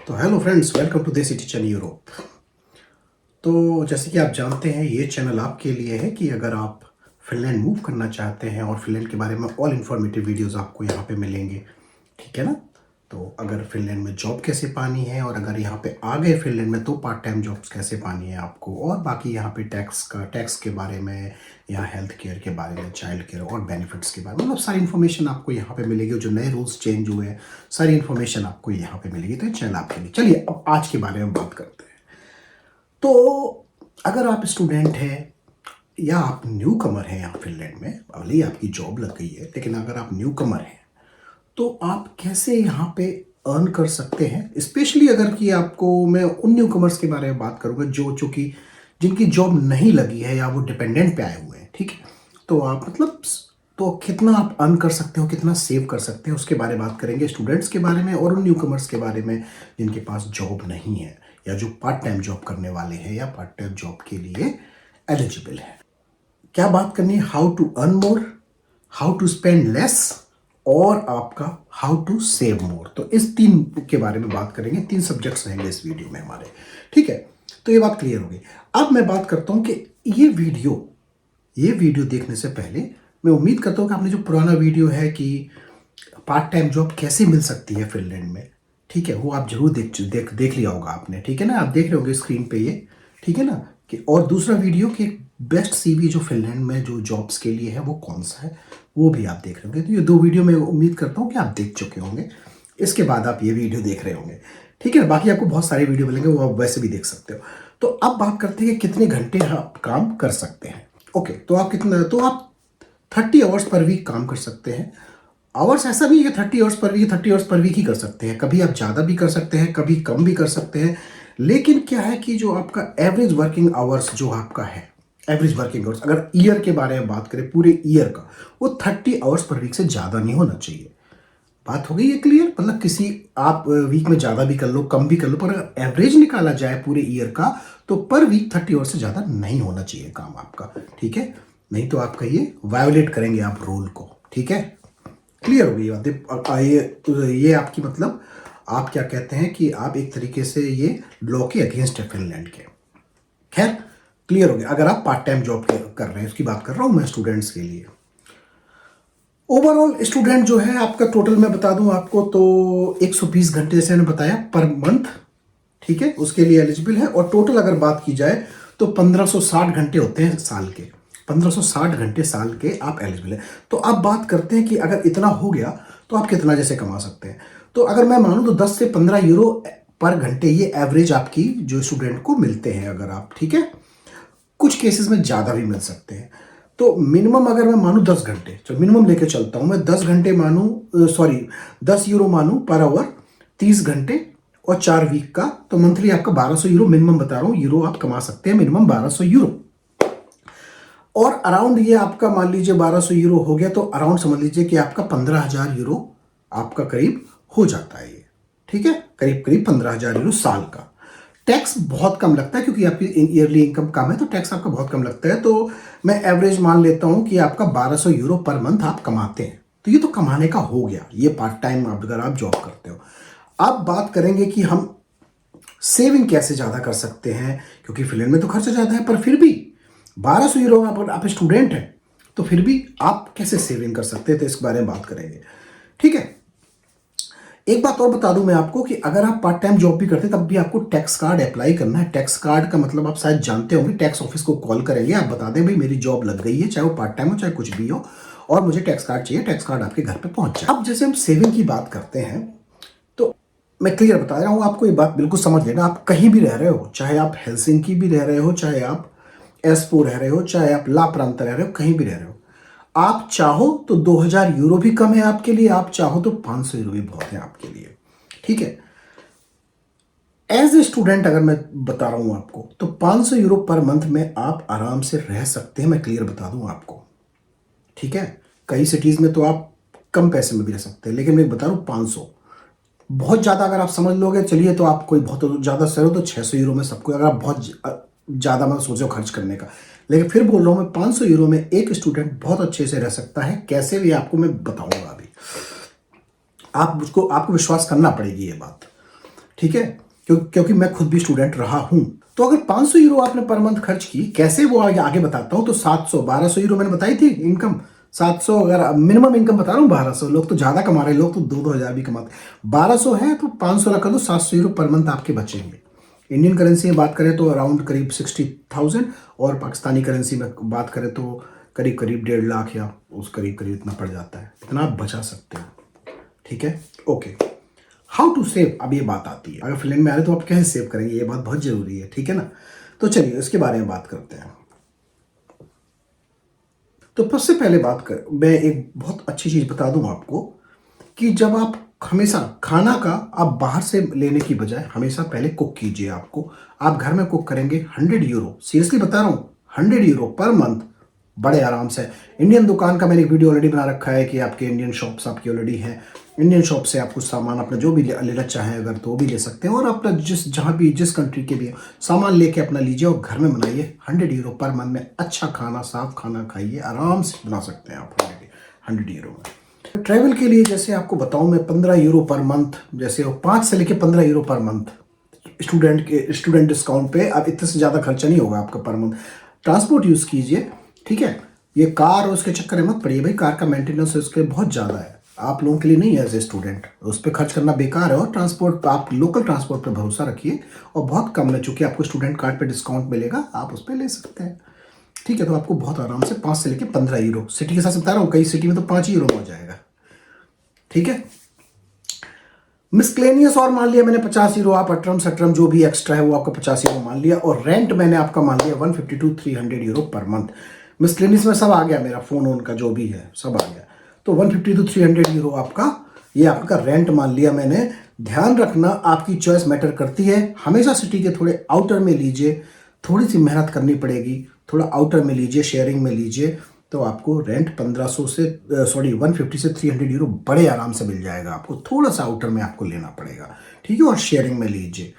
तो hello friends, welcome to देसी teacher Europe. तो जैसे कि आप जानते हैं, ये चैनल आपके लिए है कि अगर आप फिनलैंड मूव करना चाहते हैं और फिनलैंड के बारे में ऑल इन्फॉर्मेटिव वीडियोस आपको यहाँ पे मिलेंगे। ठीक है ना। तो अगर फिनलैंड में जॉब कैसे पानी है और अगर यहाँ पे आ गए फिनलैंड में तो पार्ट टाइम जॉब्स कैसे पानी है आपको, और बाकी यहाँ पे टैक्स के बारे में, यहाँ हेल्थ केयर के बारे में, चाइल्ड केयर और बेनिफिट्स के बारे में, मतलब सारी इन्फॉर्मेशन आपको यहाँ पे मिलेगी। जो नए रूल्स चेंज हुए हैं, सारी इन्फॉर्मेशन आपको यहाँ पे मिलेगी। तो ये चैनल आपके लिए। चलिए अब आज के बारे में बात करते हैं। तो अगर आप स्टूडेंट हैं या आप न्यू कमर हैं यहाँ फिनलैंड में, भले ही आपकी जॉब लग गई है, लेकिन अगर आप न्यू कमर हैं तो आप कैसे यहाँ पे अर्न कर सकते हैं। स्पेशली अगर कि आपको, मैं उन न्यू कमर्स के बारे में बात करूँगा जो चूँकि जिनकी जॉब नहीं लगी है या वो डिपेंडेंट पे आए हुए हैं। ठीक है। तो आप मतलब तो कितना आप अर्न कर सकते हो, कितना सेव कर सकते हैं, उसके बारे में बात करेंगे। स्टूडेंट्स के बारे में और उन न्यू कमर्स के बारे में जिनके पास जॉब नहीं है या जो पार्ट टाइम जॉब करने वाले हैं या पार्ट टाइम जॉब के लिए एलिजिबल है। क्या बात करनी है? How to earn more, how to spend less और आपका हाउ टू सेव मोर। तो इस तीन के बारे में बात करेंगे। तीन सब्जेक्ट्स रहेंगे इस वीडियो में हमारे। ठीक है। तो ये बात क्लियर होगी। अब मैं बात करता हूं कि ये वीडियो देखने से पहले मैं उम्मीद करता हूं कि आपने जो पुराना वीडियो है कि पार्ट टाइम जॉब कैसे मिल सकती है फिनलैंड में, ठीक है, वो आप जरूर देख लिया होगा आपने। ठीक है ना। आप देख रहे होंगे स्क्रीन पे ये। ठीक है ना। कि और दूसरा वीडियो कि बेस्ट सीवी जो फिनलैंड में जो जॉब्स के लिए है वो कौन सा है, वो भी आप देख रहे होंगे। तो ये दो वीडियो मैं उम्मीद करता हूँ कि आप देख चुके होंगे। इसके बाद आप ये वीडियो देख रहे होंगे। ठीक है ना। बाकी आपको बहुत सारे वीडियो मिलेंगे, वो आप वैसे भी देख सकते हो। तो अब बात करते हैं कि कितने घंटे आप काम कर सकते हैं। ओके। तो आप 30 आवर्स पर वीक काम कर सकते हैं। आवर्स ऐसा नहीं है कि 30 आवर्स पर वीक ही कर सकते हैं। कभी आप ज़्यादा भी कर सकते हैं, कभी कम भी कर सकते हैं। लेकिन क्या है कि जो आपका एवरेज वर्किंग आवर्स जो आपका है, एवरेज वर्किंग आवर्स अगर ईयर के बारे में बात करें, पूरे ईयर का, वो 30 आवर्स पर वीक से ज़्यादा नहीं होना चाहिए। बात हो गई है क्लियर? मतलब किसी आप वीक में ज़्यादा भी कर लो, कम भी कर लो, पर अगर एवरेज निकाला जाए पूरे ईयर का तो पर वीक 30 आवर्स से ज़्यादा नहीं होना चाहिए काम आपका। ठीक है। नहीं तो आपका ये वायोलेट करेंगे आप रूल को। ठीक है। क्लियर हो गई बात? ये आपकी मतलब आप क्या कहते हैं कि आप एक तरीके से ये लॉ के अगेंस्ट है फिनलैंड के। खैर, क्लियर हो गया। अगर आप पार्ट टाइम जॉब कर रहे हैं, उसकी बात कर रहा हूं मैं स्टूडेंट्स के लिए। ओवरऑल स्टूडेंट जो है आपका टोटल मैं बता दूं आपको तो 120 घंटे जैसे मैंने बताया पर मंथ। ठीक है। उसके लिए एलिजिबल है। और टोटल अगर बात की जाए तो 1560 घंटे होते हैं साल के। 1560 घंटे साल के आप एलिजिबल है। तो अब बात करते हैं कि अगर इतना हो गया तो आप कितना जैसे कमा सकते हैं। तो अगर मैं मानूं तो 10 से 15 यूरो पर घंटे ये एवरेज आपकी जो स्टूडेंट को मिलते हैं अगर आप। ठीक है। कुछ केसेस में ज़्यादा भी मिल सकते हैं। तो मिनिमम अगर मैं मानूं 10 घंटे, तो मिनिमम लेके चलता हूं मैं 10 घंटे मानूं, सॉरी 10 यूरो मानूं पर आवर, 30 घंटे और 4 वीक का, तो मंथली आपका 1200 यूरो मिनिमम बता रहा हूं, यूरो आप कमा सकते हैं मिनिमम 1200 यूरो। और अराउंड ये आपका मान लीजिए 1200 यूरो हो गया तो अराउंड समझ लीजिए कि आपका 15,000 यूरो आपका करीब हो जाता है ये। ठीक है। करीब करीब 15,000 यूरो साल का। टैक्स बहुत कम लगता है क्योंकि आपकी ईयरली इनकम कम है, तो टैक्स आपका बहुत कम लगता है। तो मैं एवरेज मान लेता हूं कि आपका 1200 यूरो पर मंथ आप कमाते हैं। तो ये तो कमाने का हो गया, ये पार्ट टाइम अगर आप जॉब करते हो। अब बात करेंगे कि हम सेविंग कैसे ज़्यादा कर सकते हैं, क्योंकि फिनलैंड में तो खर्चा ज़्यादा है, पर फिर भी 1200 यूरो आप स्टूडेंट हैं तो फिर भी आप कैसे सेविंग कर सकते हैं, तो इस बारे में बात करेंगे। ठीक है। एक बात और बता दूं मैं आपको कि अगर आप पार्ट टाइम जॉब भी करते हैं तब भी आपको टैक्स कार्ड अप्लाई करना है। टैक्स कार्ड का मतलब आप शायद जानते होंगे, टैक्स ऑफिस को कॉल करेंगे, आप बता दें भाई मेरी जॉब लग गई है, चाहे वो पार्ट टाइम हो चाहे कुछ भी हो, और मुझे टैक्स कार्ड चाहिए, टैक्स कार्ड आपके घर पे पहुंच जाए। अब जैसे हम सेविंग की बात करते हैं तो मैं क्लियर बता रहा हूँ आपको, ये बात बिल्कुल समझ लेना। आप कहीं भी रह रहे हो, चाहे आप हेलसिंकी भी रह रहे हो, चाहे आप एस्पो रह रहे हो, चाहे आप ला प्रांत रह रहे हो, कहीं भी रह रहे हो, आप चाहो तो 2000 यूरो भी कम है आपके लिए, आप चाहो तो 500 यूरो भी बहुत है आपके लिए। ठीक है। एज ए स्टूडेंट अगर मैं बता रहा हूं आपको तो 500 यूरो पर मंथ में आप आराम से रह सकते हैं। मैं क्लियर बता दूं आपको। ठीक है। कई सिटीज में तो आप कम पैसे में भी रह सकते हैं, लेकिन मैं बता रहा हूं 500 बहुत ज़्यादा अगर आप समझ लोगे, चलिए तो आप कोई बहुत ज़्यादा सर हो तो 600 यूरो में सबको, अगर आप बहुत ज़्यादा मतलब सोचो खर्च करने का। लेकिन फिर बोल रहा हूँ मैं 500 यूरो में एक स्टूडेंट बहुत अच्छे से रह सकता है। कैसे भी आपको मैं बताऊंगा अभी, आप उसको, आपको विश्वास करना पड़ेगी ये बात। ठीक है, क्योंकि मैं खुद भी स्टूडेंट रहा हूं। तो अगर 500 यूरो आपने पर मंथ खर्च की, कैसे वो आगे बताता हूं। तो 700 1200 यूरो मैंने बताई थी इनकम। 700 अगर मिनिमम इनकम बता रहा हूँ 1200, लोग तो ज्यादा कमा रहे हैं, लोग तो 2-2 हज़ार भी कमाते। 1200 है तो 500 रखा तो 700 यूरो पर मंथ आपके बचेंगे। इंडियन करेंसी में बात करें तो अराउंड करीब 60,000, और पाकिस्तानी करेंसी में बात करें तो करीब करीब 1.5 लाख या उस करीब करीब इतना पड़ जाता है। इतना आप बचा सकते हो। ठीक है, ओके। हाउ टू सेव, अब ये बात आती है, अगर फिनलैंड में आ रहे तो आप कैसे सेव करेंगे, ये बात बहुत जरूरी है। ठीक है ना, तो चलिए इसके बारे में बात करते हैं। तो सबसे पहले बात कर, मैं एक बहुत अच्छी चीज बता दूं आपको कि जब आप हमेशा खाना का आप बाहर से लेने की बजाय हमेशा पहले कुक कीजिए। आप घर में कुक करेंगे 100 यूरो, सीरियसली बता रहा हूँ, 100 यूरो पर मंथ बड़े आराम से। इंडियन दुकान का मैंने एक वीडियो ऑलरेडी बना रखा है कि आपके इंडियन शॉप्स आपकी ऑलरेडी हैं। इंडियन शॉप से आप कुछ सामान अपना जो भी लेना चाहें अगर तो वो भी ले सकते हैं, और अपना जहाँ भी जिस कंट्री के भी सामान लेके अपना लीजिए और घर में बनाइए। 100 यूरो पर मंथ में अच्छा खाना, साफ खाना खाइए, आराम से बना सकते हैं आप 100 यूरो में। ट्रैवल के लिए जैसे आपको बताऊं मैं, 15 यूरो पर मंथ, जैसे 5 से लेके 15 euro per month student discount पे। अब इतने से ज़्यादा खर्चा नहीं होगा आपका पर मंथ। ट्रांसपोर्ट यूज़ कीजिए, ठीक है। ये कार और उसके चक्कर में मत पड़िए भाई, कार का मेंटेनेंस उसके बहुत ज़्यादा है, आप लोगों के लिए नहीं है एज ए स्टूडेंट, उस पर खर्च करना बेकार है। और ट्रांसपोर्ट, आप लोकल ट्रांसपोर्ट पर भरोसा रखिए, और बहुत कम है, चूंकि आपको स्टूडेंट कार्ड पे डिस्काउंट मिलेगा, आप उस पर ले सकते हैं। ठीक है, तो आपको बहुत आराम से 5 से लेके 15 यूरो, सिटी के हिसाब से बता रहा हूँ, कई सिटी में तो 5 यूरो में हो जाएगा। ठीक है, मिसक्लेनियस और मान लिया मैंने 50 यूरो, आप अटरम सटरम जो भी एक्स्ट्रा है वो आपका 50 यूरो मान लिया, और रेंट मैंने आपका मान लिया 150 to 300 यूरो पर मंथ। मिसक्लेनियस में सब आ गया, मेरा फोन उनका जो भी है सब आ गया, तो 150 to 300 यूरो आपका, ये आपका रेंट मान लिया मैंने। ध्यान रखना आपकी चॉइस मैटर करती है, हमेशा सिटी के थोड़े आउटर में लीजिए, थोड़ी सी मेहनत करनी पड़ेगी, थोड़ा आउटर में लीजिए, शेयरिंग में लीजिए, तो आपको रेंट 1500 से 150 से 300 यूरो बड़े आराम से मिल जाएगा। आपको थोड़ा सा आउटर में आपको लेना पड़ेगा, ठीक है, और शेयरिंग में लीजिए।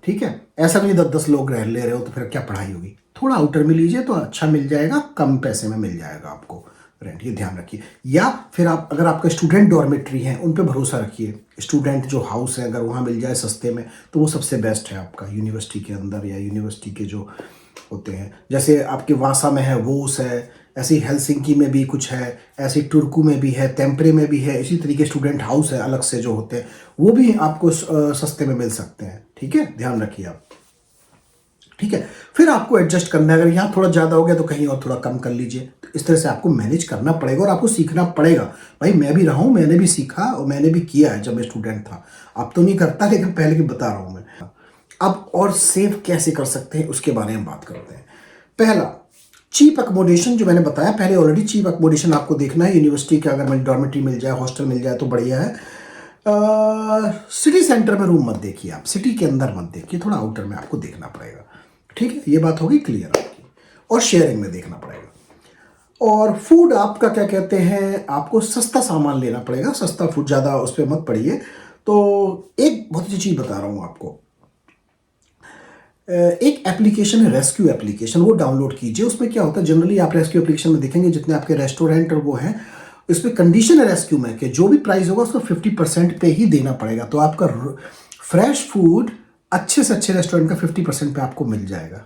ठीक है, ऐसा नहीं 10-10 लोग ले रहे हो तो फिर क्या पढ़ाई होगी। थोड़ा आउटर में लीजिए तो अच्छा मिल जाएगा, कम पैसे में मिल जाएगा आपको रेंट, ये ध्यान रखिए। या फिर आप अगर आपका स्टूडेंट डॉर्मेट्री है उन पे भरोसा रखिए, स्टूडेंट जो हाउस है अगर वहाँ मिल जाए सस्ते में तो वो सबसे बेस्ट है आपका, यूनिवर्सिटी के अंदर या यूनिवर्सिटी के जो होते हैं, जैसे आपके वासा में है, वोस है, ऐसे ही हेलसिंकी में भी कुछ है, ऐसे ही टुर्कू में भी है, टेम्परे में भी है, इसी तरीके स्टूडेंट हाउस है अलग से जो होते हैं, वो भी आपको सस्ते में मिल सकते हैं। ठीक है, ध्यान रखिए आप। ठीक है, फिर आपको एडजस्ट करना है, अगर यहाँ थोड़ा ज़्यादा हो गया तो कहीं और थोड़ा कम कर लीजिए। तो इस तरह से आपको मैनेज करना पड़ेगा और आपको सीखना पड़ेगा। भाई मैं भी रहा हूँ, मैंने भी सीखा और मैंने भी किया है जब मैं स्टूडेंट था। अब तो नहीं करता, लेकिन पहले की बता रहा हूँ मैं। अब और सेव कैसे कर सकते हैं उसके बारे में बात करते हैं। पहला, चीप अकोमोडेशन जो मैंने बताया पहले ऑलरेडी, चीप अकोमोडेशन आपको देखना है यूनिवर्सिटी का, अगर डॉर्मेटरी मिल जाए, हॉस्टल मिल जाए तो बढ़िया है। सिटी सेंटर में रूम मत देखिए, आप सिटी के अंदर मत देखिए, थोड़ा आउटर में आपको देखना पड़ेगा। ठीक है, ये बात होगी क्लियर आपकी। और शेयरिंग में देखना पड़ेगा। और फूड आपका क्या कहते हैं, आपको सस्ता सामान लेना पड़ेगा, सस्ता फूड, ज़्यादा उस पर मत पड़िए। तो एक बहुत अच्छी चीज़ बता रहा हूँ आपको, एक एप्लीकेशन है रेस्क्यू एप्लीकेशन, वो डाउनलोड कीजिए। उसमें क्या होता है, जनरली आप रेस्क्यू एप्लीकेशन में देखेंगे जितने आपके रेस्टोरेंट और वो हैं, इस पर कंडीशन है रेस्क्यू में कि जो भी प्राइस होगा उसको 50% पे ही देना पड़ेगा। तो आपका फ्रेश फूड अच्छे से अच्छे रेस्टोरेंट का 50% पे आपको मिल जाएगा।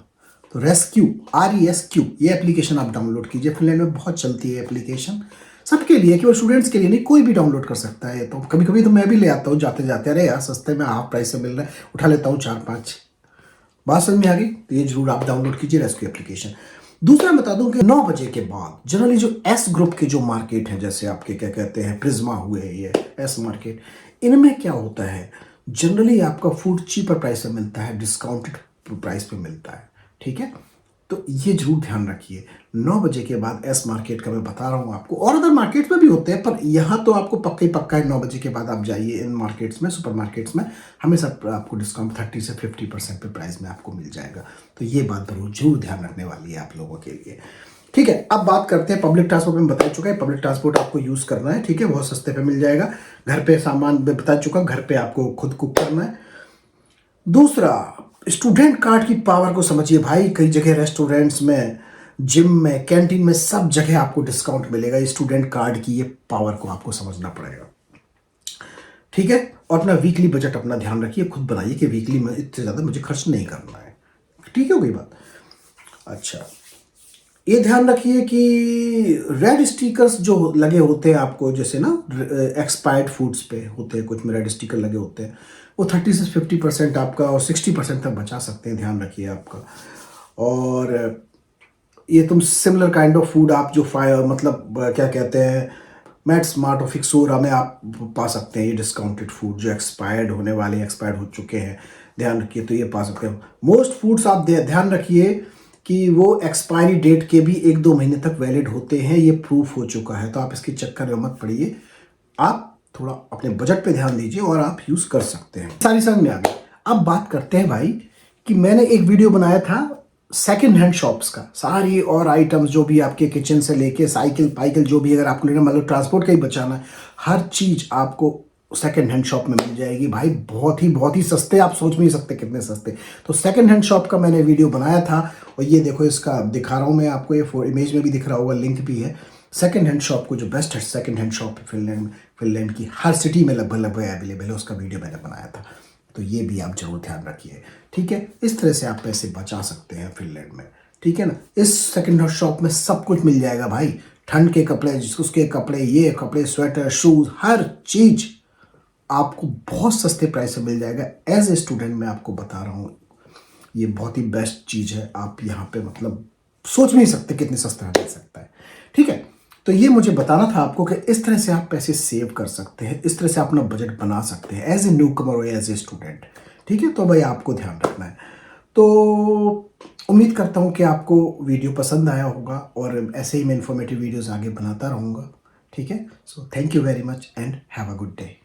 तो रेस्क्यू, RESQ, ये एप्लीकेशन आप डाउनलोड कीजिए। फिनलैंड में बहुत चलती है एप्लीकेशन, सबके लिए, केवल स्टूडेंट्स के लिए नहीं, कोई भी डाउनलोड कर सकता है। तो कभी कभी तो मैं भी ले आता हूँ जाते जाते, अरे यार सस्ते में हाफ प्राइस से मिल रहा है, उठा लेता हूँ 4-5। बात समझ में आ गई, तो ये जरूर आप डाउनलोड कीजिए रेस्क्यू एप्लीकेशन। दूसरा बता दूं कि 9 बजे के बाद जनरली जो एस ग्रुप के जो मार्केट है, जैसे आपके क्या कहते हैं प्रिज्मा हुए, ये एस मार्केट, इनमें क्या होता है, जनरली आपका फूड चीपर प्राइस पे मिलता है, डिस्काउंटेड प्राइस पे मिलता है। ठीक है, तो ये जरूर ध्यान रखिए। 9 बजे के बाद एस मार्केट का मैं बता रहा हूँ आपको, और अदर मार्केट में भी होते हैं, पर यहाँ तो आपको पक्का ही पक्का है 9 बजे के बाद आप जाइए इन मार्केट्स में, सुपर मार्केट्स में, हमेशा आपको डिस्काउंट 30 से 50% पे प्राइस में आपको मिल जाएगा। तो ये बात जरूर ध्यान रखने वाली है आप लोगों के लिए। ठीक है, अब बात करते हैं पब्लिक ट्रांसपोर्ट में बता चुका है, पब्लिक ट्रांसपोर्ट आपको यूज़ करना है। ठीक है, बहुत सस्ते पे मिल जाएगा। घर पे सामान बता चुका, घर पे आपको खुद कुक करना है। दूसरा, स्टूडेंट कार्ड की पावर को समझिए भाई, कई जगह रेस्टोरेंट्स में, जिम में, कैंटीन में, सब जगह आपको डिस्काउंट मिलेगा। स्टूडेंट कार्ड की ये पावर को आपको समझना पड़ेगा। ठीक है। और अपना वीकली बजट अपना ध्यान रखिए, खुद बनाइए कि वीकली में इतने ज़्यादा मुझे खर्च नहीं करना है। ठीक हो गई बात। अच्छा, ये ध्यान रखिए कि रेड स्टिकर्स जो लगे होते हैं आपको, जैसे ना एक्सपायर्ड फूड्स पे होते हैं कुछ में रेड स्टिकर लगे होते हैं, वो 30 से 50% आपका और 60% तक बचा सकते हैं, ध्यान रखिए आपका। और ये तुम सिमिलर काइंड ऑफ फूड आप जो मतलब क्या कहते हैं, मैट स्मार्ट और फिक्सोरा में आप पा सकते हैं ये डिस्काउंटेड फूड जो एक्सपायर्ड होने वाले, एक्सपायर्ड हो चुके हैं, ध्यान रखिए, तो ये पा सकते हैं। मोस्ट फूड्स आप ध्यान रखिए कि वो एक्सपायरी डेट के भी 1-2 महीने तक वैलिड होते हैं, ये प्रूफ हो चुका है, तो आप इसके चक्कर में मत पड़िए। आप थोड़ा अपने बजट पे ध्यान दीजिए और आप यूज़ कर सकते हैं। सारी समझ में आ गई। अब बात करते हैं भाई कि मैंने एक वीडियो बनाया था सेकंड हैंड शॉप्स का, सारी और आइटम्स जो भी आपके किचन से लेके साइकिल पाइकिल जो भी अगर आपको लेना, मतलब ट्रांसपोर्ट का ही बचाना है, हर चीज़ आपको सेकंड हैंड शॉप में मिल जाएगी भाई, बहुत ही सस्ते, आप सोच भी नहीं सकते कितने सस्ते। तो सेकंड हैंड शॉप का मैंने वीडियो बनाया था, और ये देखो इसका दिखा रहा हूँ मैं आपको, ये इमेज में भी दिख रहा होगा, लिंक भी है। सेकंड हैंड शॉप को जो बेस्ट है सेकंड हैंड शॉप फिनलैंड की हर सिटी में लगभग अवेलेबल है, उसका वीडियो मैंने बनाया था, तो ये भी आप जरूर ध्यान रखिए। ठीक है, इस तरह से आप पैसे बचा सकते हैं फिनलैंड में। ठीक है ना, इस सेकंड हैंड शॉप में सब कुछ मिल जाएगा भाई, ठंड के कपड़े, उसके कपड़े, ये कपड़े, स्वेटर, शूज, हर चीज आपको बहुत सस्ते प्राइस में मिल जाएगा। एज ए स्टूडेंट मैं आपको बता रहा हूँ, ये बहुत ही बेस्ट चीज़ है। आप यहाँ पे मतलब सोच नहीं सकते कितने सस्ता मिल सकता है। ठीक है, तो ये मुझे बताना था आपको कि इस तरह से आप पैसे सेव कर सकते हैं, इस तरह से अपना बजट बना सकते हैं एज ए न्यू कमर और एज ए स्टूडेंट। ठीक है, तो भाई आपको ध्यान रखना है। तो उम्मीद करता हूँ कि आपको वीडियो पसंद आया होगा, और ऐसे ही मैं इंफॉर्मेटिव वीडियोज़ आगे बनाता रहूँगा। ठीक है, so thank you very much and have a good day.